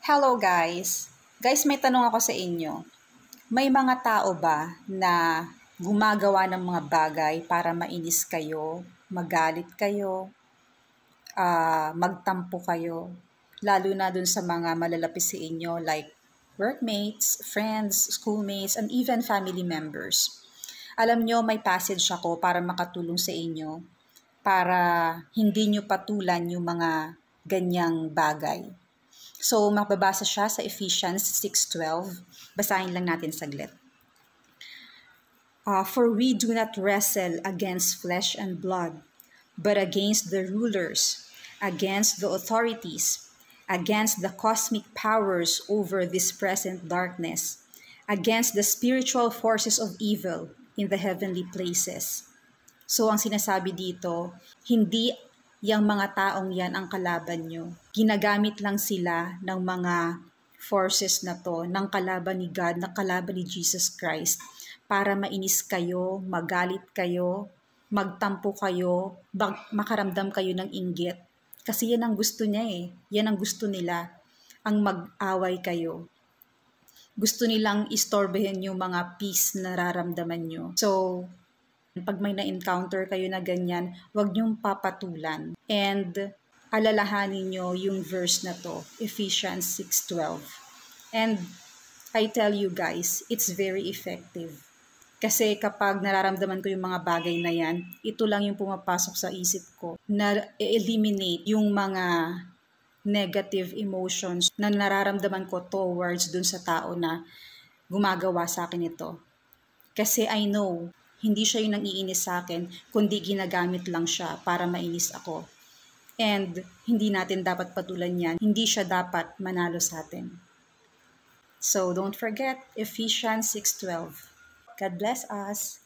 Hello guys! Guys, may tanong ako sa inyo. May mga tao ba na gumagawa ng mga bagay para mainis kayo, magalit kayo, magtampo kayo, lalo na dun sa mga malalapit sa inyo like workmates, friends, schoolmates, and even family members? Alam nyo, may passage ako para makatulong sa inyo para hindi nyo patulan yung mga ganyang bagay. So, mababasa siya sa Ephesians 6:12. Basahin lang natin saglit. For we do not wrestle against flesh and blood, but against the rulers, against the authorities, against the cosmic powers over this present darkness, against the spiritual forces of evil in the heavenly places. So, ang sinasabi dito, hindi yung mga taong yan ang kalaban nyo. Ginagamit lang sila ng mga forces na to, ng kalaban ni God, ng kalaban ni Jesus Christ, para mainis kayo, magalit kayo, magtampo kayo, makaramdam kayo ng inggit. Kasi yan ang gusto niya eh. Yan ang gusto nila, ang mag-away kayo. Gusto nilang istorbehin yung mga peace na nararamdaman nyo. So, pag may na-encounter kayo na ganyan, huwag niyong papatulan. And alalahanin niyo yung verse na to, Ephesians 6:12. And I tell you guys, it's very effective. Kasi kapag nararamdaman ko yung mga bagay na yan, ito lang yung pumapasok sa isip ko na eliminate yung mga negative emotions na nararamdaman ko towards dun sa tao na gumagawa sa akin ito. Kasi I know, hindi siya yung nangiinis sa akin, kundi ginagamit lang siya para mainis ako. And hindi natin dapat patulan yan. Hindi siya dapat manalo sa atin. So don't forget, Ephesians 6:12. God bless us.